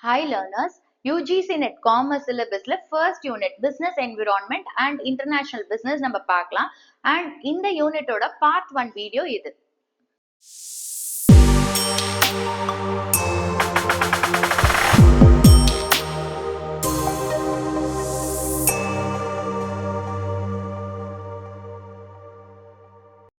Hi learners, UGC Net Commerce syllabusல first unit Business Environment and International Business நம்ம பார்க்கலாம். And இந்த யூனிட்டோட part 1 video இது.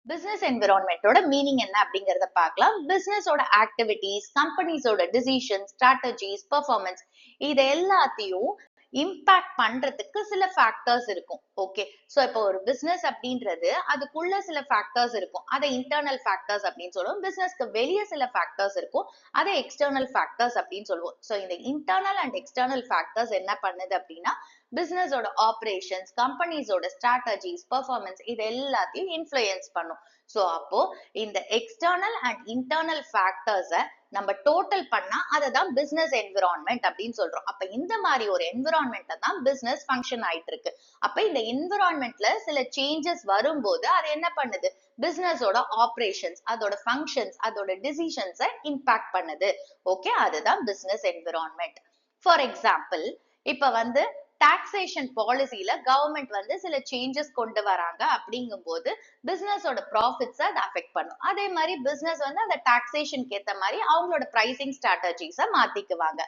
Business என்விரான்மெண்டோட meaning என்ன அப்படிங்கறத பார்க்கலாம். பிசினஸோட ஆக்டிவிட்டிஸ், கம்பெனிஸோட டிசிஷன்ஸ், ஸ்ட்ராட்டஜிஸ், பெர்ஃபார்மன்ஸ் இது எல்லாத்தையும் இம்பாக்ட் பண்றதுக்கு சில ஃபேக்டர்ஸ் இருக்கும். ஓகே, சோ இப்போ ஒரு பிசினஸ் அப்படின்றது அதுக்குள்ள சில ஃபேக்டர்ஸ் இருக்கும். அதை இன்டர்னல் ஃபேக்டர்ஸ் அப்படின்னு சொல்லுவோம். பிசினஸ்க்கு வெளியே சில ஃபேக்டர்ஸ் இருக்கும். அதை எக்ஸ்டர்னல் ஃபேக்டர்ஸ் அப்படின்னு சொல்லுவோம். சோ இந்த இன்டர்னல் அண்ட் எக்ஸ்டர்னல் ஃபேக்டர்ஸ் என்ன பண்ணுது அப்படின்னா பிசினஸோட ஆபரேஷன்ஸ், கம்பெனிஸோட ஸ்ட்ராட்டஜிஸ், பெர்ஃபார்மன்ஸ் இது எல்லாத்தையும் இன்ஃப்ளூயன்ஸ் பண்ணும். சோ அப்போ இந்த எக்ஸ்டர்னல் அண்ட் இன்டர்னல் ஃபேக்டர்ஸை நம்ம டோட்டல் பண்ணா அதை தான் பிசினஸ் என்விரான்மெண்ட் அப்படின்னு சொல்றோம். அப்ப இந்த மாதிரி ஒரு என்விரான்மெண்ட்ல தான் பிசினஸ் ஃபங்க்ஷன் ஆயிட்டு இருக்கு. அப்ப இந்த என்விரான்மெண்ட்ல சில சேஞ்சஸ் வரும்போது அது என்ன பண்ணுது, பிசினஸோட ஆபரேஷன்ஸ், அதோட ஃபங்க்ஷன்ஸ், அதோட டிசிஷன்ஸை இம்பாக்ட் பண்ணுது. ஓகே, அதுதான் பிசினஸ் என்விரான்மெண்ட். ஃபார் எக்ஸாம்பிள், இப்ப வந்து டாக்ஸேஷன் பாலிசில கவர்மெண்ட் வந்து சில சேஞ்சஸ் கொண்டு வராங்க அப்படிங்கும்போது பிசினஸோட ப்ராஃபிட்ஸ் அதை அஃபெக்ட் பண்ணும். அதே மாதிரி பிசினஸ் வந்து அந்த டாக்ஸேஷனுக்கு ஏத்த மாதிரி அவங்களோட பிரைசிங் ஸ்ட்ராட்டஜிஸை மாத்திக்குவாங்க.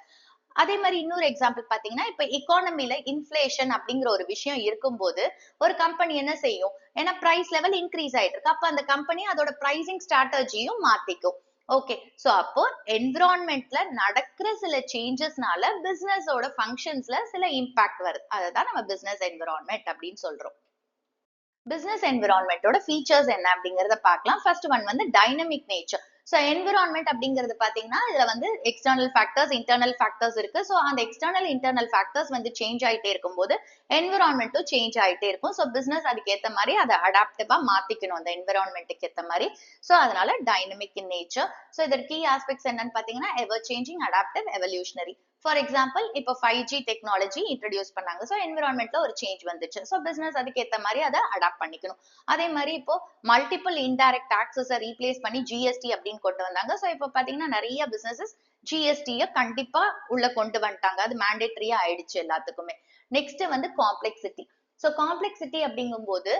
அதே மாதிரி இன்னொரு எக்ஸாம்பிள் பாத்தீங்கன்னா, இப்ப எக்கானமில இன்ஃபிளேஷன் அப்படிங்கிற ஒரு விஷயம் இருக்கும்போது ஒரு கம்பெனி என்ன செய்யும், ஏன்னா பிரைஸ் லெவல் இன்க்ரீஸ் ஆயிட்டு இருக்கு, அப்ப அந்த கம்பெனி அதோட பிரைசிங் ஸ்ட்ராட்டஜியும் மாத்திக்கும். ஓகே, சோ அப்போ என்விரான்மெண்ட்ல நடக்கிற சில சேஞ்சஸ்னால பிசினஸோட ஃபங்க்ஷன்ஸ்ல சில இம்பாக்ட் வருது. அததான் நம்ம பிசினஸ் என்விரான்மெண்ட் அப்படின்னு சொல்றோம். பிசினஸ் என்விரான்மெண்டோட ஃபீச்சர்ஸ் என்ன அப்படிங்கறத பார்க்கலாம். ஃபர்ஸ்ட் ஒன் வந்து டைனமிக் நேச்சர். ஸோ என்விரான்மெண்ட் அப்படிங்கிறது பாத்தீங்கன்னா இதுல வந்து எக்ஸ்டர்னல் ஃபேக்டர்ஸ், இன்டர்னல் ஃபேக்டர்ஸ் இருக்கு. ஸோ அந்த எக்ஸ்டர்னல் இன்டர்னல் ஃபேக்டர்ஸ் வந்து சேஞ்ச் ஆயிட்டே இருக்கும்போது என்விரான்மெண்ட்டும் சேஞ்ச் ஆயிட்டே இருக்கும். ஸோ பிசினஸ் அதுக்கு ஏத்த மாதிரி அதை அடாப்டிவா மாத்திக்கணும் அந்த என்விரான்மெண்ட்டுக்கு ஏத்த மாதிரி. ஸோ அதனால டைனமிக் இன் நேச்சர். ஸோ இதோட கீ ஆஸ்பெக்ட்ஸ் என்னன்னு பாத்தீங்கன்னா எவர் changing, adaptive, evolutionary. For example, இப்போ 5G டெக்னாலஜி இன்ட்ரடியூஸ் பண்ணாங்க. ஸோ என்விரான்மெண்ட்ல ஒரு சேஞ்ச் வந்துச்சு. ஸோ பிசினஸ் அதுக்கு ஏத்த மாதிரி அதை அடாப்ட் பண்ணிக்கணும். அதே மாதிரி இப்போ மல்டிபிள் இன்டைரக்ட் டாக்ஸஸை ரீப்ளேஸ் பண்ணி ஜிஎஸ்டி அப்படின்னு கொண்டு வந்தாங்க. ஸோ இப்போ பாத்தீங்கன்னா நிறைய பிசினஸஸ் ஜிஎஸ்டியை கண்டிப்பா உள்ள கொண்டு வந்துட்டாங்க. அது மேண்டேட்டரியா ஆயிடுச்சு எல்லாத்துக்குமே. நெக்ஸ்ட் வந்து காம்ப்ளெக்சிட்டி. ஸோ காம்ப்ளெக்சிட்டி அப்படிங்கும்போது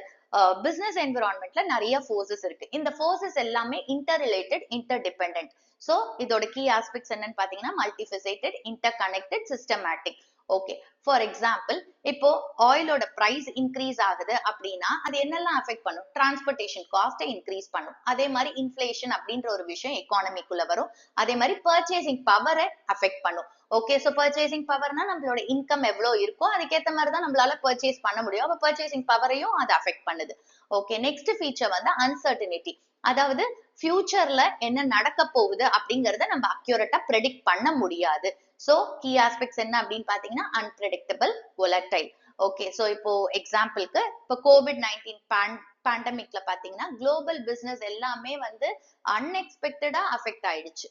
பிசினஸ் என்விரான்மெண்ட்ல நிறைய ஃபோர்ஸஸ் இருக்கு. இந்த ஃபோர்ஸஸ் எல்லாமே interrelated, interdependent. So இதோட கீ ஆஸ்பெக்ட்ஸ் என்னன்னு பாத்தீங்கன்னா multifaceted, interconnected, systematic. Okay, for example, இப்போ ஆயிலோட பிரைஸ் இன்க்ரீஸ் ஆகுது அப்படின்னா அது என்னெல்லாம் அஃபெக்ட் பண்ணும், டிரான்ஸ்போர்டேஷன் காஸ்ட்டை இன்க்ரீஸ் பண்ணும். அதே மாதிரி இன்ஃபிளேஷன் அப்படின்ற ஒரு விஷயம் எக்கானமிக்குள்ள வரும். அதே மாதிரி பர்ச்சேசிங் பவரை அஃபெக்ட் பண்ணும். ஓகே, சோ பர்ச்சேசிங் பவர்னா நம்மளோட இன்கம் எவ்வளவு இருக்கோ அதுக்கேற்ற மாதிரி தான் நம்மளால பர்ச்சேஸ் பண்ண முடியும். அப்ப பர்ச்சேசிங் பவரையும் அது அஃபெக்ட் பண்ணுது. ஓகே, நெக்ஸ்ட் ஃபீச்சர் வந்து அன்சர்டனிட்டி. அதாவது ஃபியூச்சர்ல என்ன நடக்க போகுது அப்படிங்கறத நம்ம அக்யூரேட்டா ப்ரெடிக்ட் பண்ண முடியாது. சோ கீ ஆஸ்பெக்ட்ஸ் என்ன அப்படின்னு பாத்தீங்கன்னா அன்பிரெடிக்டபிள், volatile. ஓகே, சோ இப்போ எக்ஸாம்பிளுக்கு இப்போ COVID-19 பேண்டமிக்ல பாத்தீங்கன்னா குளோபல் பிசினஸ் எல்லாமே வந்து அன்எக்ஸ்பெக்டடா அஃபெக்ட் ஆயிடுச்சு.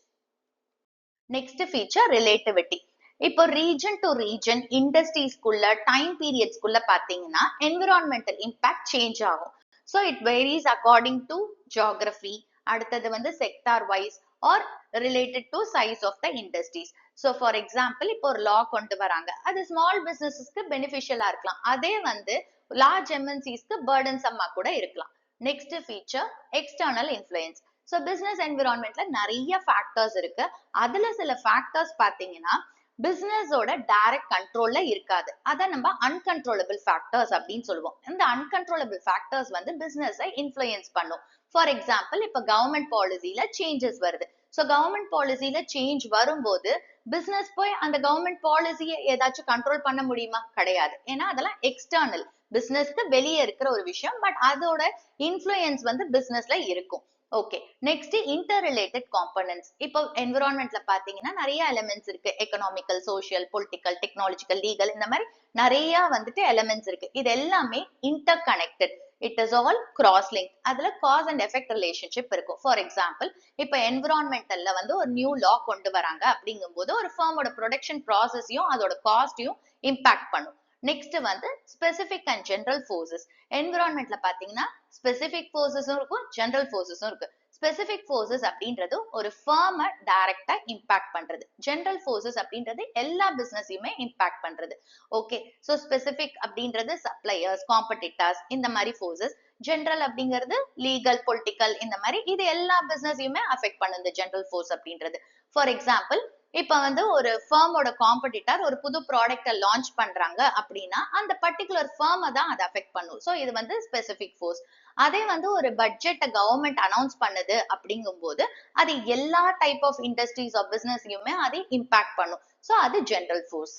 Next feature relativity. இப்போ ரீஜன் டு ரீஜன், இண்டஸ்ட்ரீஸ்க்குள்ள, டைம் பீரியட்ஸ்க்குள்ள பாத்தீங்கன்னா என்விரான்மெண்டல் இம்பாக்ட் சேஞ்ச் ஆகும். So it varies according to geography. அடுத்தது வந்து sector wise or related to size of the industries. So for example, இப்போ ஒரு லா கொண்டு வராங்க, அது ஸ்மால் பிசினஸஸ்க்கு பெனிஃபிஷியலா இருக்கலாம். அதே வந்து லார்ஜ் எம்என்சிஸ்க்கு பர்டன்சம்மா கூட இருக்கலாம். Next feature external influence. So business என்விரான்மெண்ட்ல நிறைய ஃபேக்டர்ஸ் இருக்கு. அதுல சில ஃபேக்டர்ஸ் பாத்தீங்கன்னா பிசினஸோட டைரக்ட் கண்ட்ரோல்ல இருக்காது. அதை நம்ம அன்கண்ட்ரோலபிள் ஃபேக்டர்ஸ் அப்படின்னு சொல்லுவோம். இந்த அன்கண்ட்ரோலபிள் ஃபேக்டர்ஸ் வந்து பிசினஸை இன்ஃப்ளூயன்ஸ் பண்ணும். ஃபார் எக்ஸாம்பிள், இப்ப கவர்மெண்ட் பாலிசில சேஞ்சஸ் வருது. ஸோ கவர்மெண்ட் பாலிசில சேஞ்ச் வரும்போது பிசினஸ் போய் அந்த கவர்மெண்ட் பாலிசியை ஏதாச்சும் கண்ட்ரோல் பண்ண முடியுமா? கிடையாது. ஏன்னா அதெல்லாம் எக்ஸ்டர்னல், பிசினஸ்க்கு வெளியே இருக்கிற ஒரு விஷயம். பட் அதோட இன்ஃப்ளூயன்ஸ் வந்து பிசினஸ்ல இருக்கும். Okay, next inter related components. இப்போ என்விரான்மெண்ட்ல பாத்தீங்கன்னா நிறைய எலிமெண்ட்ஸ் இருக்கு. Economical, social, political, technological, legal, இந்த மாதிரி நிறைய வந்துட்டு எலிமெண்ட்ஸ் இருக்கு. இது எல்லாமே inter connected. It is all cross link. அதுல காஸ் அண்ட் எஃபெக்ட் ரிலேஷன்ஷிப் இருக்கும். ஃபார் எக்ஸாம்பிள், இப்ப என்விரான்மெண்டல்ல வந்து ஒரு நியூ லா கொண்டு வராங்க அப்படிங்கும்போது ஒரு ஃபார்மோட ப்ரொடக்ஷன் ப்ராசஸையும் அதோட காஸ்டையும் இம்பாக்ட் பண்ணும். நெக்ஸ்ட் வந்து ஸ்பெசிபிக் அண்ட் ஜெனரல் ஃபோர்ஸஸ். என்விரான்மெண்ட்ல பாத்தீங்கன்னா ஸ்பெசிபிக் ஃபோர்ஸஸும் இருக்கும், ஜெனரல் ஃபோர்ஸஸும் இருக்கு. ஸ்பெசிபிக் ஃபோர்ஸஸ் அப்படின்றது ஒரு ஃபர்மை டைரக்டா இம்பாக்ட் பண்றது. ஜெனரல் ஃபோர்ஸஸ் அப்படின்றது எல்லா பிசினஸையுமே இம்பாக்ட் பண்றது. ஓகே, சோ ஸ்பெசிபிக் அப்படின்றது சப்ளையர்ஸ், காம்படிட்டர்ஸ், இந்த மாதிரி ஃபோர்ஸஸ். ஜெனரல் அப்படிங்கிறது லீகல், பொலிட்டிக்கல், இந்த மாதிரி இது எல்லா பிசினஸையுமே அஃபெக்ட் பண்ணுது ஜெனரல் ஃபோர்ஸ் அப்படின்றது. ஃபார் எக்ஸாம்பிள், இப்ப வந்து ஒரு ஃபர்மோட காம்படிட்டர் ஒரு புது ப்ராடக்ட லான்ச் பண்றாங்க அப்படின்னா அந்த பர்டிகுலர் ஃபர்மை தான் அதை அஃபெக்ட் பண்ணும். ஸோ இது வந்து ஸ்பெசிபிக் ஃபோர்ஸ். அதே வந்து ஒரு பட்ஜெட்டை கவர்மெண்ட் அனௌன்ஸ் பண்ணுது அப்படிங்கும் போது அது எல்லா டைப் ஆஃப் இண்டஸ்ட்ரீஸ் ஆஃப் பிசினஸ்லயுமே அதை இம்பாக்ட் பண்ணும். ஸோ அது general force.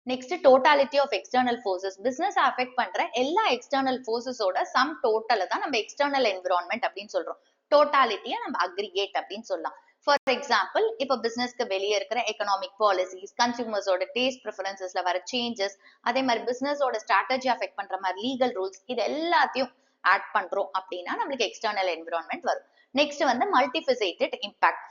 Next, totality of external forces. Business affect பண்ற எல்லா எக்ஸ்டர்னல் ஃபோர்ஸஸோட சம் டோட்டலை தான் நம்ம எக்ஸ்டர்னல் என்விரான்மெண்ட் அப்படின்னு சொல்றோம். டோட்டாலிட்டியை நம்ம அக்ரிகேட் அப்படின்னு சொல்லலாம். ஃபார் எக்ஸாம்பிள், இப்போ பிசினஸ்க்கு வெளியே இருக்கிற எக்கனாமிக் பாலிசிஸ், கன்சூமர்ஸோட டேஸ்ட் ப்ரிஃபரன்சஸ்ல வர சேஞ்சஸ், அதே மாதிரி பிசினஸோட ஸ்ட்ராட்டஜி அஃபெக்ட் பண்ற மாதிரி லீகல் ரூல்ஸ், இது எல்லாத்தையும் ஆட் பண்றோம் அப்படின்னா நம்மளுக்கு எக்ஸ்டர்னல் என்விரான்மெண்ட் வரும். நெக்ஸ்ட் வந்து மல்டிஃபெசேட்டட் இம்பாக்ட்.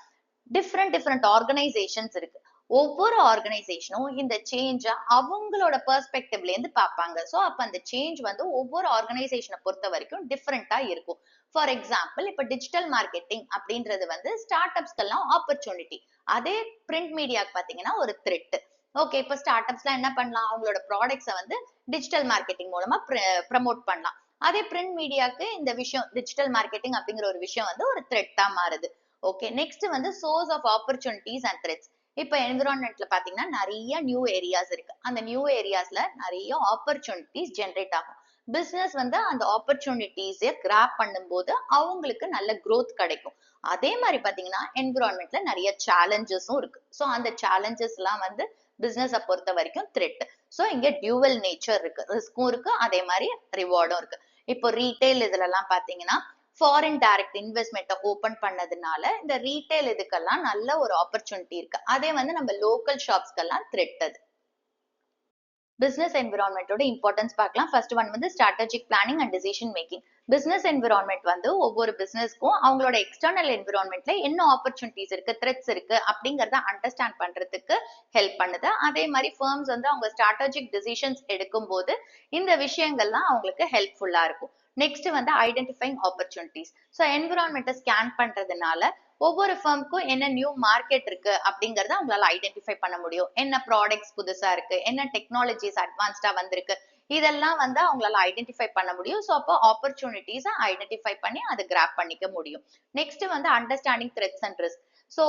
டிஃப்ரெண்ட் ஆர்கனைசேஷன்ஸ் இருக்கு. ஒவ்வொரு ஆர்கனைசேஷனும் இந்த சேஞ்ச அவங்களோட பெர்ஸ்பெக்டிவ்ல இருந்து பார்ப்பாங்க. ஸோ அப்ப அந்த சேஞ்ச் வந்து ஒவ்வொரு ஆர்கனைசேஷனை பொறுத்த வரைக்கும் டிஃப்ரெண்டா இருக்கும். ஃபார் எக்ஸாம்பிள், இப்ப டிஜிட்டல் மார்க்கெட்டிங் அப்படின்றது வந்து ஸ்டார்ட் அப்ஸ்க்கெல்லாம் ஆப்பர்ச்சுனிட்டி. அதே பிரிண்ட் மீடியாக்கு பாத்தீங்கன்னா ஒரு த்ரெட். ஓகே, இப்ப ஸ்டார்ட் அப்ஸ்லாம் என்ன பண்ணலாம், அவங்களோட ப்ராடக்ட்ஸை வந்து டிஜிட்டல் மார்க்கெட்டிங் மூலமா ப்ரமோட் பண்ணலாம். அதே பிரிண்ட் மீடியாக்கு இந்த விஷயம் டிஜிட்டல் மார்க்கெட்டிங் அப்படிங்கிற ஒரு விஷயம் வந்து ஒரு த்ரெட்டா மாறுது. ஓகே, நெக்ஸ்ட் வந்து source of opportunities and threats. இப்ப என்விரான்மெண்ட்ல பாத்தீங்கன்னா நிறைய நியூ ஏரியாஸ் இருக்கு. அந்த நியூ ஏரியாஸ்ல நிறைய ஆப்பர்ச்சுனிட்டிஸ் ஜென்ரேட் ஆகும். பிசினஸ் வந்து அந்த ஆப்பர்ச்சுனிட்டிஸை கிராப் பண்ணும்போது அவங்களுக்கு நல்ல growth கிடைக்கும். அதே மாதிரி பாத்தீங்கன்னா என்விரான்மெண்ட்ல நிறைய சேலஞ்சஸும் இருக்கு. ஸோ அந்த சேலஞ்சஸ் எல்லாம் வந்து பிசினஸை பொறுத்த வரைக்கும் த்ரெட். ஸோ இங்க டியூவல் நேச்சர் இருக்கு, ரிஸ்க்கும் இருக்கு, அதே மாதிரி ரிவார்டும் இருக்கு. இப்போ ரீட்டைல் இதுல எல்லாம் பாத்தீங்கன்னா ஃபாரின் டைரக்ட் இன்வெஸ்ட்மெண்ட்டை ஓபன் பண்ணதுனால இந்த ரீட்டைல் இதுக்கெல்லாம் நல்ல ஒரு ஆப்பர்ச்சுனிட்டி இருக்கு. அதே வந்து நம்ம லோக்கல் ஷாப்ஸ்க்கெல்லாம் த்ரெட் அது. பிசினஸ் என்விரான்மெண்டோட இம்பார்ட்டன்ஸ் பார்க்கலாம். ஃபர்ஸ்ட் ஒன் வந்து strategic planning and decision making. Business environment வந்து ஒவ்வொரு பிசினஸ்க்கும் அவங்களோட எக்ஸ்டர்னல் என்விரான்மெண்ட்ல என்ன ஆப்பர்ச்சுனிட்டிஸ் இருக்கு, த்ரெட்ஸ் இருக்கு அப்படிங்கறத அண்டர்ஸ்டாண்ட் பண்றதுக்கு ஹெல்ப் பண்ணுது. அதே மாதிரி ஃபர்ம்ஸ் வந்து அவங்க ஸ்ட்ராட்டஜிக் டிசிஷன்ஸ் எடுக்கும் போது இந்த விஷயங்கள்லாம் அவங்களுக்கு ஹெல்ப்ஃபுல்லா இருக்கும். நெக்ஸ்ட் வந்து ஐடென்டிஃபைங் ஆப்பர்ச்சுனிட்டிஸ். ஸோ என்விரான்மெண்ட்டை ஸ்கேன் பண்றதுனால ஒவ்வொரு ஃபர்முக்கும் என்ன நியூ மார்க்கெட் இருக்கு அப்படிங்கறத அவங்களால ஐடென்டிஃபை பண்ண முடியும். என்ன ப்ராடக்ட்ஸ் புதுசா இருக்கு, என்ன டெக்னாலஜிஸ் அட்வான்ஸ்டா வந்திருக்கு, இதெல்லாம் வந்து அவங்களால ஐடென்டிஃபை பண்ண முடியும். ஸோ அப்போ ஆப்பர்ச்சுனிட்டிஸை ஐடென்டிஃபை பண்ணி அதை கிராப் பண்ணிக்க முடியும். நெக்ஸ்ட் வந்து understanding threats and risk. So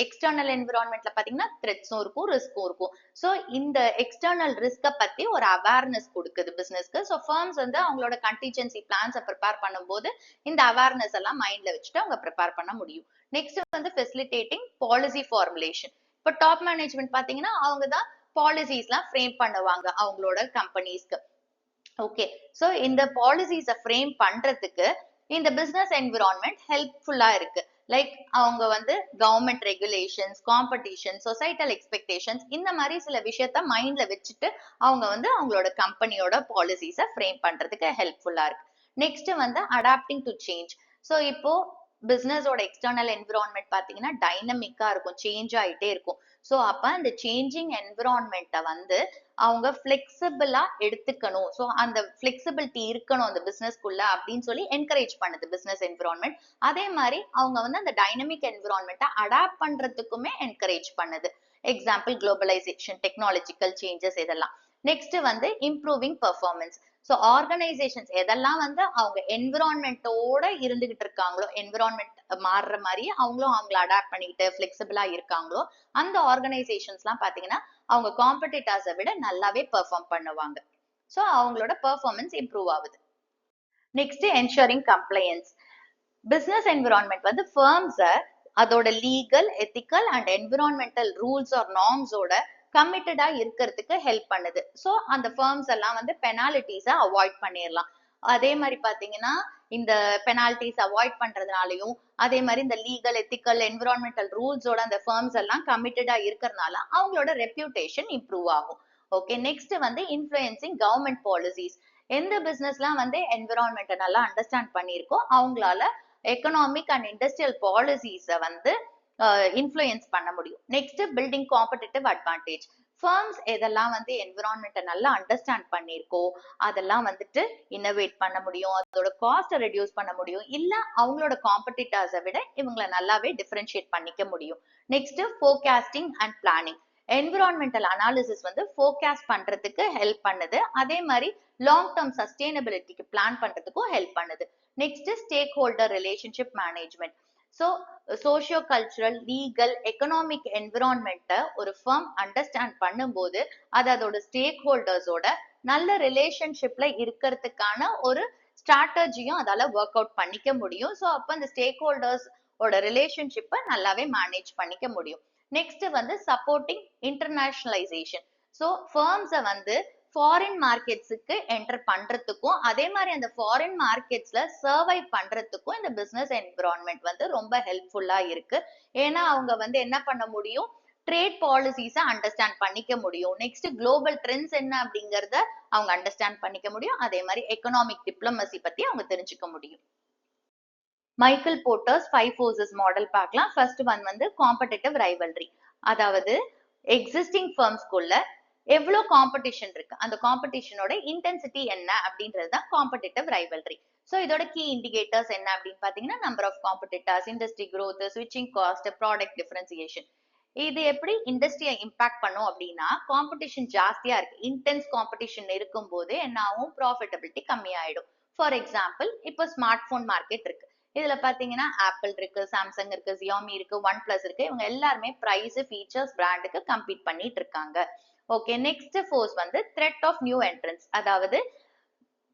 external என்விரான்மெண்ட்ல பாத்தீங்கன்னா த்ரெட்ஸும் இருக்கும், ரிஸ்க்கும் இருக்கும். ஸோ இந்த எக்ஸ்டர்னல் ரிஸ்கை பத்தி ஒரு அவேர்னஸ் கொடுக்குது பிசினஸ்க்கு. ஸோ ஃபர்ம்ஸ் வந்து அவங்களோட கண்டிஜென்சி பிளான்ஸை ப்ரிப்பேர் பண்ணும்போது இந்த அவேர்னஸ் எல்லாம் மைண்ட்ல வச்சுட்டு அவங்க ப்ரிப்பேர் பண்ண முடியும். நெக்ஸ்ட் வந்து ஃபெசிலிட்டேட்டிங் பாலிசி ஃபார்முலேஷன். இப்போ டாப் மேனேஜ்மெண்ட் பாத்தீங்கன்னா அவங்க தான் பாலிசிஸ் எல்லாம் ஃப்ரேம் பண்ணுவாங்க அவங்களோட கம்பெனிஸ்க்கு. ஓகே, சோ இந்த பாலிசிஸை ஃப்ரேம் பண்றதுக்கு இந்த பிசினஸ் என்விரான்மெண்ட் ஹெல்ப்ஃபுல்லா இருக்கு. லைக் அவங்க வந்து government regulations, competition, societal expectations, இந்த மாதிரி சில விஷயத்த மைண்ட்ல வச்சுட்டு அவங்க வந்து அவங்களோட கம்பெனியோட பாலிசிஸை ஃப்ரேம் பண்றதுக்கு ஹெல்ப்ஃபுல்லா இருக்கு. நெக்ஸ்ட் வந்து அடாப்டிங் டு சேஞ்ச். ஸோ இப்போ பிசினஸோட எக்ஸ்டர்னல் என்விரான்மெண்ட் பாத்தீங்கன்னா டைனமிக்கா இருக்கும், சேஞ்ச் ஆயிட்டே இருக்கும். ஸோ அப்ப அந்த சேஞ்சிங் என்விரான்மெண்ட்டை வந்து அவங்க ஃபிளெக்சிபிளா எடுத்துக்கணும். ஸோ அந்த ஃபிளெக்சிபிலிட்டி இருக்கணும் அந்த பிசினஸ்க்குள்ள அப்படின்னு சொல்லி என்கரேஜ் பண்ணுது பிசினஸ் என்விரான்மெண்ட். அதே மாதிரி அவங்க வந்து அந்த டைனமிக் என்விரான்மெண்ட்டை அடாப்ட் பண்றதுக்குமே என்கரேஜ் பண்ணுது. எக்ஸாம்பிள் குளோபலைசேஷன், டெக்னாலஜிக்கல் சேஞ்சஸ், இதெல்லாம். நெக்ஸ்ட் வந்து இம்ப்ரூவிங் பெர்ஃபார்மன்ஸ். ஸோ ஆர்கனைசேஷன்ஸ் எதெல்லாம் வந்து அவங்க என்விரான்மெண்ட்டோட இருந்துகிட்டு இருக்காங்களோ, என்விரான்மெண்ட் மாறுற மாதிரி அவங்களும் அவங்கள அடாப்ட் பண்ணிக்கிட்டு ஃபிளெக்சிபிளா இருக்காங்களோ, அந்த ஆர்கனைசேஷன்ஸ்லாம் பாத்தீங்கன்னா அவங்க காம்படிட்டர்ஸை விட நல்லாவே பெர்ஃபார்ம் பண்ணுவாங்க. ஸோ அவங்களோட பெர்ஃபார்மன்ஸ் இம்ப்ரூவ் ஆகுது. Next ensuring compliance. Business environment வந்து ஃபர்ம்ஸை அதோட legal, ethical and environmental rules or நார்ம்ஸோட கமிட்டடா இருக்கிறதுக்கு ஹெல்ப் பண்ணுது. ஸோ அந்த ஃபர்ம்ஸ் எல்லாம் வந்து பெனாலிட்டிஸை அவாய்ட் பண்ணிடலாம். அதே மாதிரி பாத்தீங்கன்னா இந்த பெனால்டிஸ் அவாய்ட் பண்றதுனாலையும் அதே மாதிரி இந்த லீகல், எத்திக்கல், என்விரான்மெண்டல் ரூல்ஸோட அந்த ஃபர்ம்ஸ் எல்லாம் கமிட்டடா இருக்கிறதுனால அவங்களோட ரெப்யூட்டேஷன் இம்ப்ரூவ் ஆகும். ஓகே, நெக்ஸ்ட் வந்து இன்ஃப்ளூயன்சிங் கவர்மெண்ட் பாலிசிஸ். எந்த பிசினஸ்லாம் வந்து என்விரான்மெண்ட்டை நல்லா அண்டர்ஸ்டாண்ட் பண்ணியிருக்கோ அவங்களால எக்கனாமிக் அண்ட் இண்டஸ்ட்ரியல் பாலிசிஸை வந்து இன்ஃப்ளூயன்ஸ் பண்ண முடியும். Next building competitive advantage. Firms எதெல்லாம் வந்து என்விரான்மெண்ட்டை நல்லா அண்டர்ஸ்டாண்ட் பண்ணியிருக்கோ அதெல்லாம் வந்துட்டு இன்னோவேட் பண்ண முடியும், அதோட காஸ்ட்டை ரெடியூஸ் பண்ண முடியும், இல்ல அவங்களோட காம்படிட்டர்ஸை விட இவங்களை நல்லாவே டிஃபரன்ஷியேட் பண்ணிக்க முடியும். Next forecasting and planning. Environmental analysis வந்து ஃபோர்காஸ்ட் பண்றதுக்கு ஹெல்ப் பண்ணுது, அதே மாதிரி லாங் டேர்ம் சஸ்டைனபிலிட்டிக்கு பிளான் பண்றதுக்கும் ஹெல்ப் பண்ணுது. Next stakeholder relationship management. So socio cultural, legal, economic என்விரான்மெண்ட்டை ஒரு ஃபர்ம் அண்டர்ஸ்டாண்ட் பண்ணும்போது அது அதோட ஸ்டேக் ஹோல்டர்ஸோட நல்ல ரிலேஷன்ஷிப்ல இருக்கிறதுக்கான ஒரு ஸ்ட்ராட்டஜியும் அதால ஒர்க் அவுட் பண்ணிக்க முடியும். ஸோ அப்போ அந்த ஸ்டேக் ஹோல்டர்ஸ் ஓட ரிலேஷன்ஷிப்பை நல்லாவே மேனேஜ் பண்ணிக்க முடியும். நெக்ஸ்ட் வந்து சப்போர்ட்டிங் இன்டர்நேஷனலைசேஷன். ஸோ ஃபர்ம்ஸை வந்து ஃபாரின் மார்க்கெட்ஸுக்கு என்டர் பண்றதுக்கும் அதே மாதிரி அந்த ஃபாரின் மார்க்கெட்ஸ்ல சர்வைவ் பண்றதுக்கும் இந்த பிசினஸ் என்விரான்மெண்ட் வந்து ரொம்ப ஹெல்ப்ஃபுல்லா இருக்கு. ஏன்னா அவங்க வந்து என்ன பண்ண முடியும், ட்ரேட் பாலிசிஸை அண்டர்ஸ்டாண்ட் பண்ணிக்க முடியும். நெக்ஸ்ட் குளோபல் ட்ரெண்ட்ஸ் என்ன அப்படிங்கறத அவங்க அண்டர்ஸ்டாண்ட் பண்ணிக்க முடியும். அதே மாதிரி எக்கனாமிக் டிப்ளமசி பத்தி அவங்க தெரிஞ்சுக்க முடியும். மைக்கேல் போர்ட்டர்ஸ் 5 forces மாடல் பார்க்கலாம். ஃபர்ஸ்ட் ஒன் வந்து காம்படிட்டிவ் ரைவல்ரி. அதாவது எக்ஸிஸ்டிங் ஃபர்ம்ஸ்குள்ள எவ்வளவு காம்படிஷன் இருக்கு, அந்த காம்படிஷனோட இன்டென்சிட்டி என்ன அப்படின்றது தான் காம்படிட்டிவ் ரைவல்ரி. ஸோ இதோட கீ இண்டிகேட்டர்ஸ் என்ன அப்படின்னு பாத்தீங்கன்னா, number of competitors, industry growth, ஸ்விட்சிங் காஸ்ட், ப்ராடக்ட் டிஃபரன்சியேஷன். இது எப்படி இண்டஸ்ட்ரியை இம்பாக்ட் பண்ணும் அப்படின்னா, காம்படிஷன் ஜாஸ்தியா இருக்கு, இன்டென்ஸ் காம்படிஷன் இருக்கும் போது என்ன ஆகும், ப்ராஃபிட்டபிலிட்டி கம்மியாயிடும். ஃபார் எக்ஸாம்பிள், இப்போ ஸ்மார்ட் போன் மார்க்கெட் இருக்கு. இதுல பாத்தீங்கன்னா ஆப்பிள் இருக்கு, சாம்சங் இருக்கு, ஜியோமி இருக்கு, ஒன் பிளஸ் இருக்கு. இவங்க எல்லாருமே பிரைஸ், ஃபீச்சர்ஸ், பிராண்டுக்கு கம்பீட் பண்ணிட்டு இருக்காங்க. ஓகே, நெக்ஸ்ட் ஃபோர்ஸ் வந்து த்ரெட் ஆஃப் நியூ என்ட்ரன்ஸ். அதாவது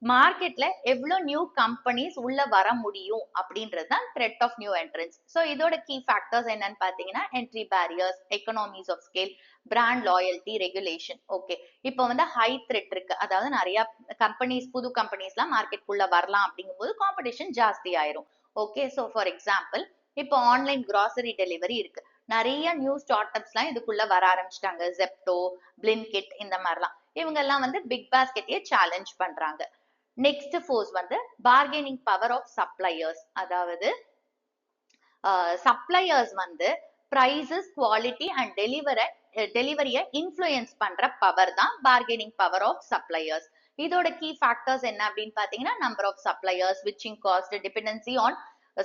மார்க்கெட்ல எவ்வளவு நியூ கம்பெனிஸ் உள்ள வர முடியும் அப்படின்றது தான் threat of new entrants. So இதோட கீ ஃபேக்டர்ஸ் என்னன்னு பாத்தீங்கன்னா, entry barriers, economies of scale, brand loyalty, regulation. Okay, இப்போ வந்து ஹை த்ரெட் இருக்கு, அதாவது நிறைய கம்பெனிஸ், புது கம்பெனிஸ் எல்லாம் மார்க்கெட் குள்ள வரலாம் அப்படிங்கும்போது காம்படிஷன் ஜாஸ்தி ஆயிரும். ஓகே, ஸோ ஃபார் எக்ஸாம்பிள், இப்போ ஆன்லைன் கிராசரி டெலிவரி இருக்கு, நிறைய நியூ ஸ்டார்ட் அப்ஸ் எல்லாம் இதுக்குள்ள வர ஆரம்பிச்சிட்டாங்க, ஜெப்டோ, பிளின்கிட், இந்த மாதிரிலாம். இவங்க எல்லாம் வந்து பிக் பாஸ்கெட்டையே சேலஞ்ச் பண்றாங்க. நெக்ஸ்ட் ஃபோர்ஸ் வந்து பார்கெனிங் பவர் ஆஃப் சப்ளையர்ஸ். அதாவது சப்ளையர்ஸ் வந்து பிரைசஸ், குவாலிட்டி அண்ட் டெலிவரிய இன்ஃப்ளூயன்ஸ் பண்ற பவர் தான் பார்கெனிங் பவர் ஆஃப் சப்ளையர்ஸ். இதோட கீ ஃபேக்டர்ஸ் என்ன அப்படின்னு பாத்தீங்கன்னா, நம்பர் ஆஃப் சப்ளையர்ஸ், ஸ்விட்சிங் cost, dependency on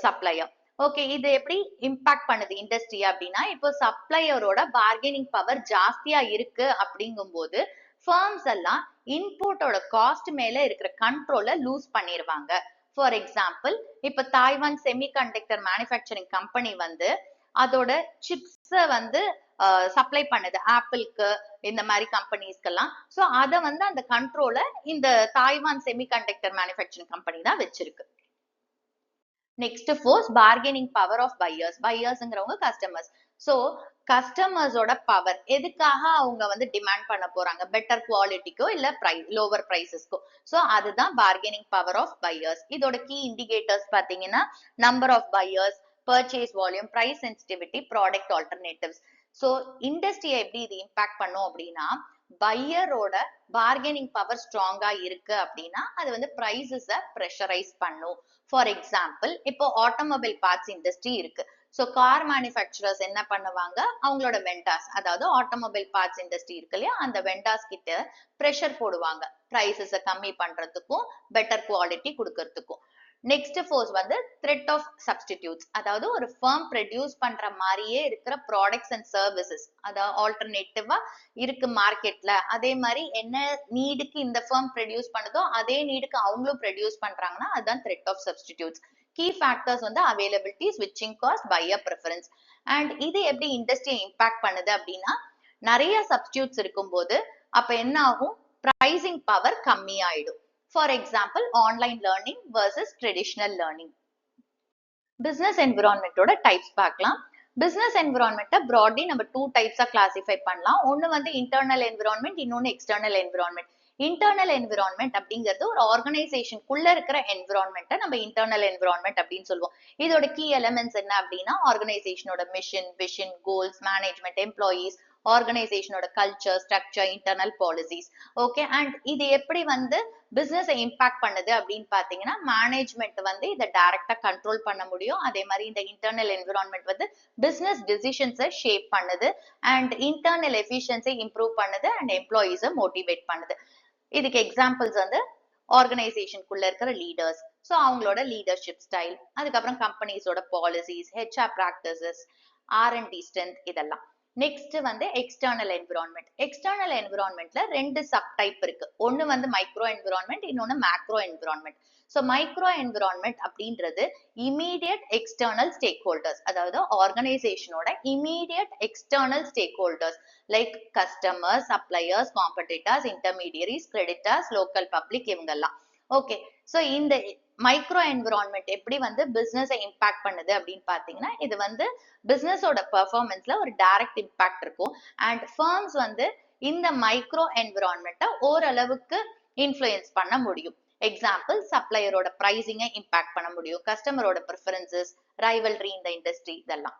supplier. Okay, இது எப்படி இம்பாக்ட் பண்ணுது இண்டஸ்ட்ரி அப்படின்னா, இப்போ சப்ளையரோட பார்கெனிங் பவர் ஜாஸ்தியா இருக்கு அப்படிங்கும்போது ஃபர்ம்ஸ் எல்லாம் இன்புட்டோட காஸ்ட் மேல இருக்கிற கண்ட்ரோலை லூஸ் பண்ணிடுவாங்க. ஃபார் எக்ஸாம்பிள், இப்ப தாய்வான் செமிகண்டக்டர் மேனுஃபேக்சரிங் கம்பெனி வந்து அதோட சிப்ஸை வந்து சப்ளை பண்ணுது ஆப்பிளுக்கு, இந்த மாதிரி கம்பெனிஸ்க்கெல்லாம். ஸோ அதை வந்து அந்த கண்ட்ரோலை இந்த தாய்வான் செமிகண்டக்டர் மேனுஃபேக்சரிங் கம்பெனி தான் வச்சிருக்கு. Next force bargaining power of buyers. பையர்ஸ்ங்கிறவங்க கஸ்டமர்ஸ். ஸோ கஸ்டமர்ஸோட பவர், எதுக்காக அவங்க வந்து டிமாண்ட் பண்ண போறாங்க, பெட்டர் குவாலிட்டிக்கோ இல்ல லோவர் பிரைசஸ்க்கோ. ஸோ அதுதான் பார்கெனிங் பவர் ஆஃப் பையர்ஸ். இதோட கீ இண்டிகேட்டர்ஸ் பாத்தீங்கன்னா, number of buyers, purchase volume, price sensitivity, product alternatives. So இண்டஸ்ட்ரியை எப்படி இது இம்பாக்ட் பண்ணும் அப்படின்னா, பையரோட பார்கெனிங் பவர் ஸ்ட்ராங்கா இருக்கு அப்படின்னா அது வந்து பிரைசஸ ப்ரெஷரைஸ் பண்ணும். ஃபார் எக்ஸாம்பிள், இப்போ ஆட்டோமொபைல் பார்ட்ஸ் இண்டஸ்ட்ரி இருக்கு. ஸோ கார் மேனுஃபேக்சரர்ஸ் என்ன பண்ணுவாங்க, அவங்களோட வெண்டாஸ், அதாவது ஆட்டோமொபைல் பார்ட்ஸ் இண்டஸ்ட்ரி இருக்கு இல்லையா, அந்த வெண்டாஸ் கிட்ட ப்ரெஷர் போடுவாங்க பிரைசஸ கம்மி பண்றதுக்கும் பெட்டர் குவாலிட்டி கொடுக்கறதுக்கும். நெக்ஸ்ட் ஃபோர்ஸ் வந்து த்ரெட் ஆஃப் சப்ஸ்டிடியூட்ஸ். அதாவது ஒரு ஃபர்ம் ப்ரொடியூஸ் பண்ற மாதிரியே இருக்கிற ப்ராடக்ட்ஸ் அண்ட் சர்வீசஸ், அதாவது ஆல்டர்னேட்டிவா இருக்கு மார்க்கெட்ல, அதே மாதிரி என்ன நீடுக்கு இந்த ஃபர்ம் ப்ரொடியூஸ் பண்ணுதோ அதே நீடுக்கு அவங்களும் ப்ரொடியூஸ் பண்றாங்கன்னா அதுதான் threat of substitutes. Key factors வந்து அவைலபிலிட்டி, ஸ்விட்சிங் காஸ்ட், பையர் ப்ரிஃபரன்ஸ். அண்ட் இது எப்படி இண்டஸ்ட்ரியை இம்பாக்ட் பண்ணுது அப்படின்னா, நிறைய சப்ஸ்டிடியூட்ஸ் இருக்கும்போது அப்ப என்ன ஆகும், பிரைசிங் பவர் கம்மி ஆயிடும். For example, online learning versus traditional learning. Business என்விரான்மெண்டோட டைப்ஸ் பார்க்கலாம். பிசினஸ் என்விரான்மெண்ட்டை ப்ராட்லி நம்ம 2 டைப்ஸா கிளாசிஃபை பண்ணலாம். ஒன்னு வந்து இன்டர்னல் என்விரான்மெண்ட், இன்னொன்னு எக்ஸ்டர்னல் என்விரான்மெண்ட். இன்டர்னல் என்விரான்மெண்ட் அப்படிங்கிறது ஒரு ஆர்கனைசேஷனுக்குள்ள இருக்கிற என்விரான்மெண்ட்டை நம்ம இன்டர்னல் என்விரான்மெண்ட் அப்படின்னு சொல்லுவோம். இதோட கீ எலிமெண்ட்ஸ் என்ன அப்படின்னா, ஆர்கனைசேஷனோட mission, vision, goals, management, employees, ஆர்கனைசேஷனோட culture, structure, internal policies. Okay, and இது எப்படி வந்து பிசினஸ் இம்பாக்ட் பண்ணுது அப்படின்னு பாத்தீங்கன்னா, மேனேஜ்மெண்ட் வந்து இதை டைரக்டா கண்ட்ரோல் பண்ண முடியும். அதே மாதிரி இந்த இன்டர்னல் என்விரான்மெண்ட் வந்து பிசினஸ் டிசிஷன்ஸை ஷேப் பண்ணுது, அண்ட் இன்டர்னல் எஃபிஷியன்சி இம்ப்ரூவ் பண்ணுது, அண்ட் எம்ப்ளாயீஸை மோட்டிவேட் பண்ணுது. இதுக்கு எக்ஸாம்பிள்ஸ் வந்து ஆர்கனைசேஷனுக்குள்ள இருக்கிற லீடர்ஸ், ஸோ அவங்களோட லீடர்ஷிப் ஸ்டைல், அதுக்கப்புறம் கம்பெனிஸோட policies, HR practices, R&D strength, இதெல்லாம். நெக்ஸ்ட் வந்து எக்ஸ்டர்னல் என்விரான்மெண்ட். எக்ஸ்டர்னல் என்விரான்மெண்ட்ல ரெண்டு சப் டைப் இருக்கு. ஒன்னு வந்து மைக்ரோ என்விரான்மெண்ட், இன்னொன்னு macro environment. So micro environment அப்படின்றது இமீடியட் எக்ஸ்டர்னல் ஸ்டேக் ஹோல்டர்ஸ், அதாவது ஆர்கனைசேஷனோட immediate external stakeholders like customers, suppliers, competitors, intermediaries, creditors, local public, இவங்கெல்லாம். ஓகே, ஸோ இந்த மைக்ரோ என்விரான்மெண்ட் எப்படி வந்து பிசினஸை இம்பாக்ட் பண்ணுது அப்படின்னு பாத்தீங்கன்னா, இது வந்து பிசினஸோட பெர்ஃபார்மன்ஸ்ல ஒரு டைரக்ட் இம்பாக்ட் இருக்கும். அண்ட் ஃபர்ம்ஸ் வந்து இந்த மைக்ரோ என்விரான்மெண்ட்டை ஓரளவுக்கு இன்ஃப்ளூயன்ஸ் பண்ண முடியும். எக்ஸாம்பிள், சப்ளையரோட பிரைசிங்கை இம்பாக்ட் பண்ண முடியும், கஸ்டமரோட ப்ரிஃபரன்சஸ், ரைவல்ரி இந்த இண்டஸ்ட்ரி, இதெல்லாம்.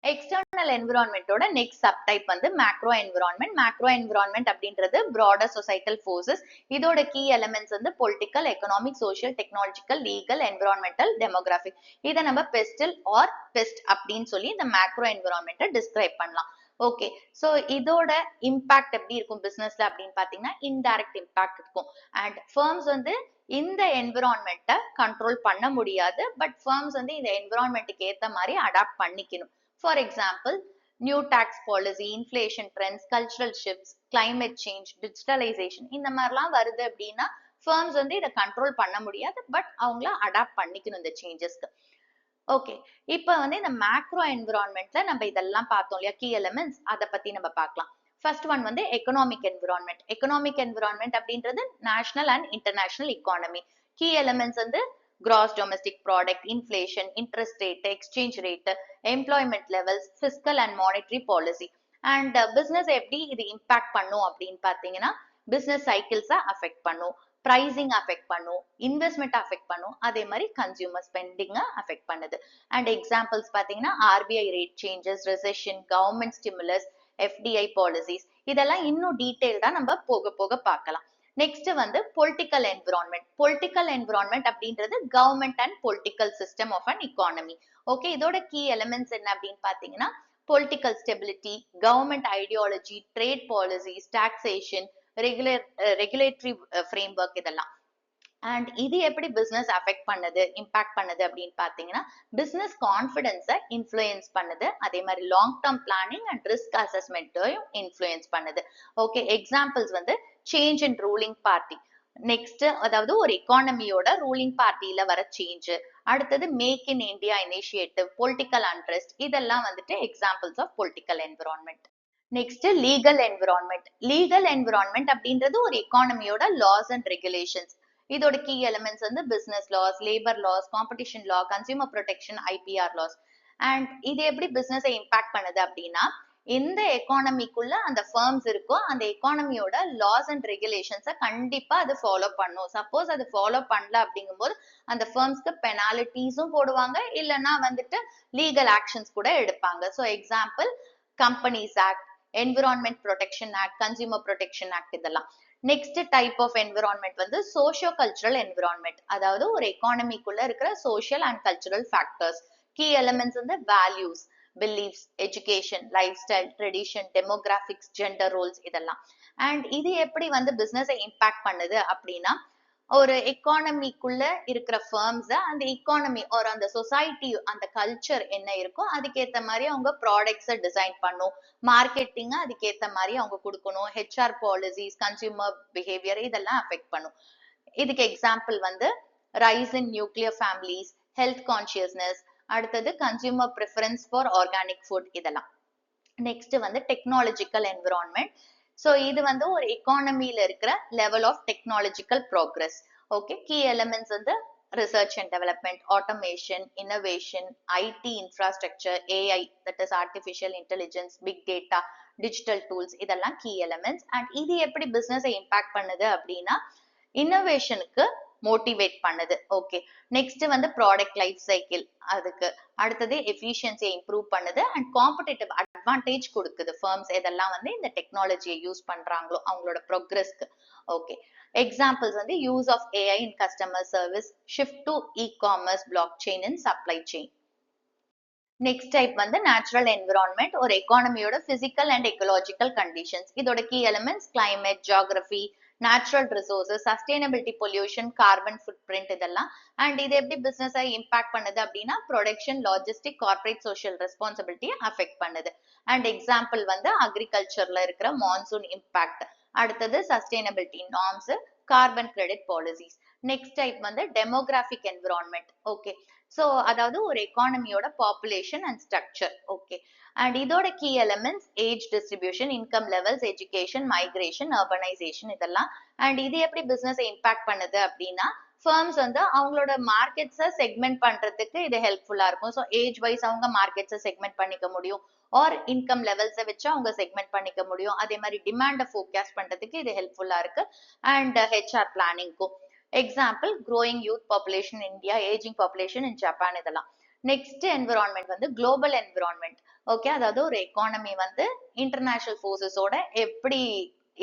எக்ஸ்டர்னல் என்விரான்மெண்டோட நெக்ஸ்ட் சப் டைப் வந்து மேக்ரோ என்விரான்மெண்ட். மேக்ரோ என்விரான்மெண்ட் அப்படின்றது ப்ராடர் சொசைட்டல் ஃபோர்ஸஸ். இதோட கீ எலிமெண்ட்ஸ் வந்து political, economic, social, technological, legal, environmental, demographic. இதை நம்ம பெஸ்டில் ஆர் பெஸ்ட் அப்படின்னு சொல்லி இந்த மேக்ரோ என்விரான்மெண்ட்டை டிஸ்கிரைப் பண்ணலாம். ஓகே, ஸோ இதோட இம்பாக்ட் எப்படி இருக்கும் பிசினஸ்ல அப்படின்னு பாத்தீங்கன்னா, இன்டைரக்ட் இம்பாக்ட் இருக்கும். அண்ட் ஃபர்ம்ஸ் வந்து இந்த என்விரான்மெண்ட்டை கண்ட்ரோல் பண்ண முடியாது, பட் ஃபர்ம்ஸ் வந்து இந்த என்விரான்மெண்ட்டுக்கு ஏற்ற மாதிரி அடாப்ட் பண்ணிக்கணும். For example, new tax policy, inflation trends, cultural shifts, climate change, digitalization, இந்த மாதிரிலாம் வருது அப்படின்னா firms வந்து இதை கண்ட்ரோல் பண்ண முடியாது, பட் அவங்கள அடாப்ட் பண்ணிக்கணும் இந்த சேஞ்சஸ்க்கு. ஓகே, இப்போ வந்து இந்த மேக்ரோ என்விரான்மெண்ட்ல நம்ம இதெல்லாம் பார்த்தோம் இல்லையா, கீ எலிமெண்ட்ஸ், அதை பத்தி நம்ம பார்க்கலாம். ஃபர்ஸ்ட் ஒன் வந்து எக்கனாமிக் என்விரான்மெண்ட். எக்கனாமிக் என்விரான்மெண்ட் அப்படின்றது national and international economy. Key elements வந்து gross domestic product, inflation, interest rate, exchange rate, employment levels, fiscal and monetary policy. And business எப்படி இது impact பண்ணும் அப்படின்னு பார்த்தீங்கன்னா, business cycles affect பண்ணும், pricing affect பண்ணும், investment affect பண்ணும், அதே மாதிரி consumer spending affect பண்ணுது. And examples பார்த்தீங்கன்னா, RBI rate changes, recession, government stimulus, FDI policies, இதெல்லாம் இன்னும் டீடைல்டா நம்ம போக போக பார்க்கலாம். நெக்ஸ்ட் வந்து பொலிட்டிக்கல் என்விரான்மெண்ட். பொலிட்டிக்கல் என்விரான்மெண்ட் அப்படின்றது government and political system of an economy. Okay, இதோட கீ எலிமெண்ட்ஸ் என்ன அப்படின்னு பாத்தீங்கன்னா, political stability, government ideology, trade policies, taxation, regulatory framework, இதெல்லாம். அண்ட் இது எப்படி பிசினஸ் அஃபெக்ட் பண்ணுது, இம்பாக்ட் பண்ணுது அப்படின்னு பாத்தீங்கன்னா, பிசினஸ் கான்ஃபிடன்ஸை இன்ஃப்ளூயன்ஸ் பண்ணுது, அதே மாதிரி long term planning and risk அசஸ்மெண்ட்டையும் இன்ஃப்ளூயன்ஸ் பண்ணுது. ஓகே, எக்ஸாம்பிள்ஸ் வந்து change in ruling party. Next, அதாவது ஒரு எக்கானமியோட ரூலிங் பார்ட்டியில வர சேஞ்ச். அடுத்தது make in India initiative, political unrest, இதெல்லாம் வந்துட்டு examples of political environment. Next legal environment. Legal environment அப்படின்றது ஒரு எக்கானமியோட லாஸ் அண்ட் ரெகுலேஷன்ஸ். இதோட கீ எலிமெண்ட்ஸ் வந்து business laws, labour laws, competition law, consumer protection, IPR laws. And இது எப்படி பிசினஸை இம்பாக்ட் பண்ணுது அப்படின்னா, எந்த எக்கானமிக்குள்ள அந்த ஃபர்ம்ஸ் இருக்கோ அந்த எக்கானமியோட லாஸ் அண்ட் ரெகுலேஷன்ஸை கண்டிப்பா அது ஃபாலோ பண்ணும். சப்போஸ் அது ஃபாலோ பண்ணல அப்படிங்கும்போது அந்த ஃபர்ம்ஸ்க்கு பெனாலிட்டிஸும் போடுவாங்க, இல்லைன்னா வந்துட்டு லீகல் ஆக்ஷன்ஸ் கூட எடுப்பாங்க. So example, companies act, environment protection act, consumer protection act, இதெல்லாம். நெக்ஸ்ட் டைப் ஆஃப் என்விரான்மெண்ட் வந்து சோஷியோ கல்ச்சுரல் என்விரான்மெண்ட். அதாவது ஒரு எக்கானமிக்குள்ள இருக்கிற social and cultural factors. Key elements வந்து values, beliefs, education, lifestyle, tradition, demographics, gender roles, இதெல்லாம். And இது எப்படி வந்து பிசினஸை இம்பாக்ட் பண்ணுது அப்படின்னா, ஒரு எக்கானமிக்குள்ள இருக்கிற ஃபர்ம்ஸ் அந்த எக்கானமி ஒரு அந்த சொசைட்டி அந்த கல்ச்சர் என்ன இருக்கோ அதுக்கேற்ற மாதிரி அவங்க ப்ராடக்ட்ஸை டிசைன் பண்ணும், மார்க்கெட்டிங்கை அதுக்கேற்ற மாதிரி அவங்க கொடுக்கணும், ஹெச்ஆர் பாலிசிஸ், கன்சியூமர் பிஹேவியர், இதெல்லாம் அஃபெக்ட் பண்ணும். இதுக்கு எக்ஸாம்பிள் வந்து rise in nuclear families, health consciousness, அடுத்தது consumer preference for organic food, இதெல்லாம். நெக்ஸ்ட் வந்து டெக்னாலஜிக்கல் என்விரான்மெண்ட். ஸோ இது வந்து ஒரு எக்கானமியில இருக்கிற level of technological progress. Okay, key elements வந்து research and development, automation, innovation, IT infrastructure, AI, that is artificial intelligence, big data, digital tools, இதெல்லாம் key elements. And இது எப்படி பிசினஸை இம்பாக்ட் பண்ணுது அப்படின்னா, இன்னோவேஷனுக்கு மோட்டிவேட் பண்ணுது. ஓகே, நெக்ஸ்ட் வந்து ப்ராடக்ட் லைஃப் சைக்கிள், அதுக்கு அடுத்தது எஃபிஷியன்சியை இம்ப்ரூவ் பண்ணுது அண்ட் காம்படிட்டிவ் அட்வான்டேஜ் கொடுக்குது ஃபர்ம்ஸ் எதெல்லாம் வந்து இந்த டெக்னாலஜியை யூஸ் பண்றாங்களோ அவங்களோட ப்ரோக்ரஸ்க்கு. ஓகே, எக்ஸாம்பிள்ஸ் வந்து use of AI in customer service, shift to e-commerce, blockchain in supply chain. Next type வந்து நேச்சுரல் என்விரான்மெண்ட், ஒரு எக்கானமியோட பிசிக்கல் அண்ட் எக்கலாஜிக்கல் கண்டிஷன்ஸ். இதோட key elements climate, geography, natural resources, sustainability, pollution, carbon footprint இதெல்லாம். And இது எப்படி பிசினஸை impact பண்ணுது அப்படின்னா ப்ரொடக்ஷன், லாஜிஸ்டிக், கார்பரேட் சோஷியல் ரெஸ்பான்சிபிலிட்டியை அஃபெக்ட் பண்ணுது. அண்ட் எக்ஸாம்பிள் வந்து அக்ரிகல்ச்சர்ல இருக்கிற மான்சூன் இம்பாக்ட், அடுத்தது sustainability norms, carbon credit policies. Next type வந்து டெமோகிராபிக் என்விரான்மெண்ட். ஓகே, ஸோ அதாவது ஒரு எக்கானமியோட population and structure. Okay, and இதோட key elements age distribution, income levels, education, migration, urbanisation இதெல்லாம். அண்ட் இது எப்படி பிசினஸை இம்பாக்ட் பண்ணுது அப்படின்னா ஃபர்ம்ஸ் வந்து அவங்களோட மார்க்கெட்ஸை செக்மெண்ட் பண்றதுக்கு இது ஹெல்ப்ஃபுல்லா இருக்கும். ஸோ ஏஜ் வைஸ் அவங்க மார்க்கெட்ஸை செக்மெண்ட் பண்ணிக்க முடியும், ஆர் இன்கம் லெவல்ஸை வச்சு அவங்க செக்மெண்ட் பண்ணிக்க முடியும். அதே மாதிரி டிமாண்டை ஃபோர்காஸ்ட் பண்றதுக்கு இது ஹெல்ப்ஃபுல்லா இருக்கு. அண்ட் ஹெச்ஆர் பிளானிங்க்கும். Example growing youth population in India, aging population in Japan இதெல்லாம். நெக்ஸ்ட் என்விரான்மெண்ட் வந்து குளோபல் என்விரான்மெண்ட். ஓகே, அதாவது ஒரு எக்கானமி வந்து இன்டர்நேஷனல் ஃபோர்ஸஸோட எப்படி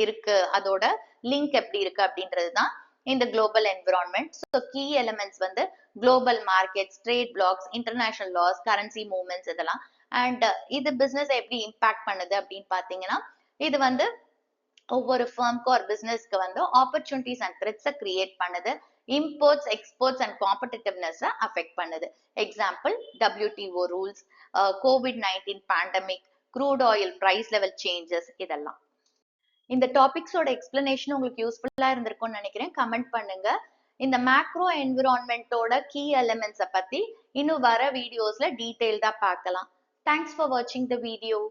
இருக்கு, அதோட லிங்க் எப்படி இருக்கு அப்படின்றது தான் இந்த global environment. So key elements வந்து global markets, trade blocs, international laws, currency movements இதெல்லாம். அண்ட் இது பிசினஸ் எப்படி இம்பாக்ட் பண்ணுது அப்படின்னு பாத்தீங்கன்னா இது வந்து ஒவ்வொரு ஃபர்ம்க்கு ஒரு பிசினஸ்க்கு வந்து ஆப்பர்ச்சுனிட்டிஸ் அண்ட் த்ரெட்ஸை கிரியேட் பண்ணுது. Imports, exports and competitiveness affect பண்ணுது. Example WTO rules, COVID-19 pandemic, crude oil price level changes இதெல்லாம். இந்த டாபிக்ஸோட எக்ஸ்பிளனேஷன் உங்களுக்கு யூஸ்ஃபுல்லா இருந்திருக்கும்னு நினைக்கிறேன். கமெண்ட் பண்ணுங்க. இந்த மேக்ரோ என்விரான்மெண்டோட கீ எலிமெண்ட்ஸை பத்தி இன்னும் வர வீடியோஸ்ல டீடைல்டா பார்க்கலாம். தேங்க்ஸ் ஃபார் வாட்சிங் த வீடியோ.